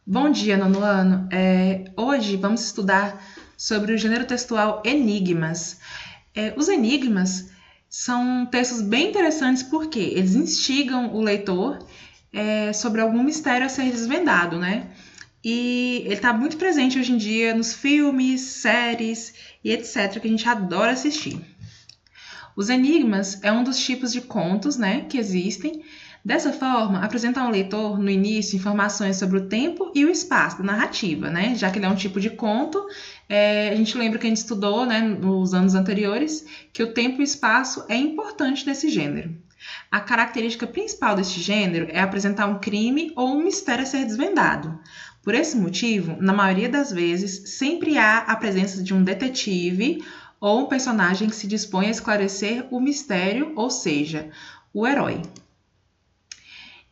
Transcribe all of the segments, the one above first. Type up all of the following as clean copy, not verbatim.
Bom dia, nono ano. Hoje vamos estudar sobre o gênero textual enigmas. Os enigmas são textos bem interessantes porque eles instigam o leitor sobre algum mistério a ser desvendado, né? E ele está muito presente hoje em dia nos filmes, séries e etc., que a gente adora assistir. Os enigmas é um dos tipos de contos, né, que existem. Dessa forma, apresentam ao leitor, no início, informações sobre o tempo e o espaço da narrativa, né? Já que ele é um tipo de conto, a gente lembra que a gente estudou, né, nos anos anteriores, que o tempo e o espaço é importante nesse gênero. A característica principal deste gênero é apresentar um crime ou um mistério a ser desvendado. Por esse motivo, na maioria das vezes, sempre há a presença de um detetive ou um personagem que se dispõe a esclarecer o mistério, ou seja, o herói.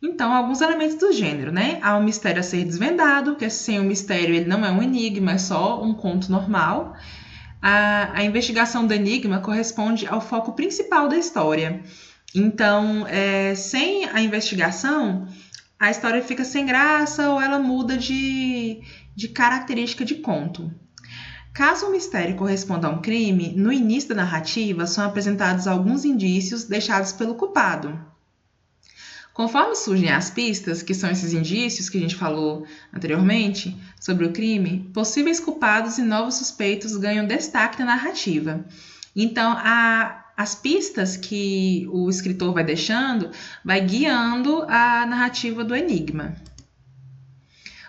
Então, alguns elementos do gênero, né? Há um mistério a ser desvendado, que sem o mistério ele não é um enigma, é só um conto normal. A investigação do enigma corresponde ao foco principal da história. Então, sem a investigação, a história fica sem graça ou ela muda de característica de conto. Caso o mistério corresponda a um crime, no início da narrativa são apresentados alguns indícios deixados pelo culpado. Conforme surgem as pistas, que são esses indícios que a gente falou anteriormente sobre o crime, possíveis culpados e novos suspeitos ganham destaque na narrativa. Então, as pistas que o escritor vai deixando vai guiando a narrativa do enigma.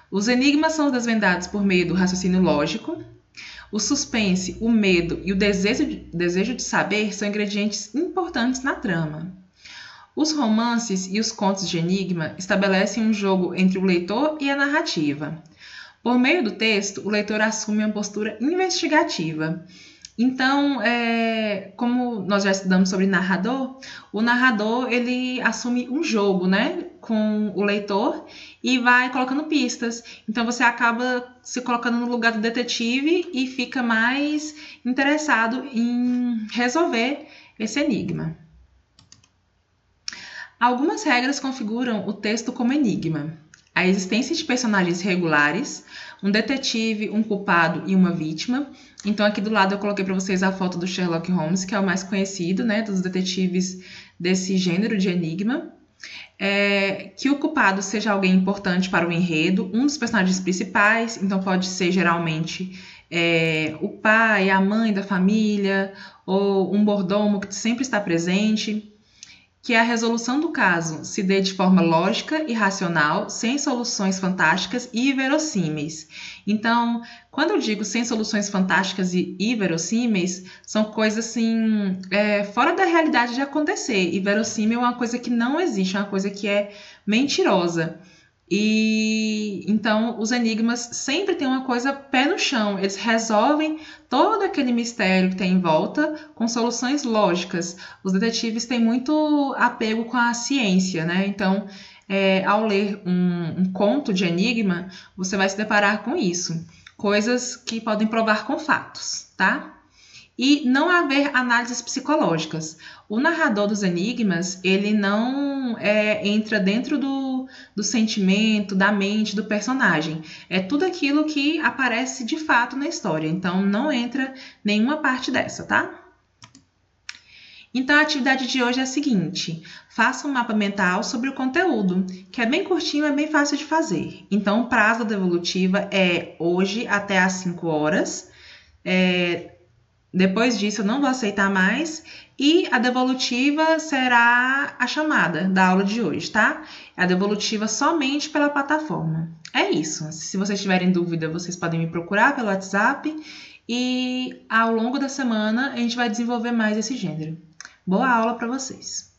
Os enigmas são desvendados por meio do raciocínio lógico. O suspense, o medo e o desejo de saber são ingredientes importantes na trama. Os romances e os contos de enigma estabelecem um jogo entre o leitor e a narrativa. Por meio do texto, o leitor assume uma postura investigativa. Então, como nós já estudamos sobre narrador, o narrador ele assume um jogo, né, com o leitor e vai colocando pistas. Então, você acaba se colocando no lugar do detetive e fica mais interessado em resolver esse enigma. Algumas regras configuram o texto como enigma. A existência de personagens regulares, um detetive, um culpado e uma vítima. Então, aqui do lado eu coloquei para vocês a foto do Sherlock Holmes, que é o mais conhecido, né, dos detetives desse gênero de enigma. Que o culpado seja alguém importante para o enredo, um dos personagens principais, então pode ser geralmente o pai, a mãe da família, ou um mordomo que sempre está presente. Que a resolução do caso se dê de forma lógica e racional, sem soluções fantásticas e verossímeis. Então, quando eu digo sem soluções fantásticas e verossímeis, são coisas assim, fora da realidade de acontecer. E verossímil é uma coisa que não existe, é uma coisa que é mentirosa. E então os enigmas sempre têm uma coisa pé no chão, eles resolvem todo aquele mistério que tem em volta com soluções lógicas. Os detetives têm muito apego com a ciência, né? Então, ao ler um conto de enigma, você vai se deparar com isso. Coisas que podem provar com fatos, tá? E não haver análises psicológicas. O narrador dos enigmas, ele não entra dentro do sentimento, da mente do personagem. É tudo aquilo que aparece de fato na história. Então, não entra nenhuma parte dessa, tá? Então, a atividade de hoje é a seguinte: faça um mapa mental sobre o conteúdo, que é bem curtinho, é bem fácil de fazer. Então, o prazo da devolutiva é hoje até às 5 horas. Depois disso, eu não vou aceitar mais. E a devolutiva será a chamada da aula de hoje, tá? A devolutiva somente pela plataforma. É isso. Se vocês tiverem dúvida, vocês podem me procurar pelo WhatsApp. E ao longo da semana, a gente vai desenvolver mais esse gênero. Boa aula para vocês!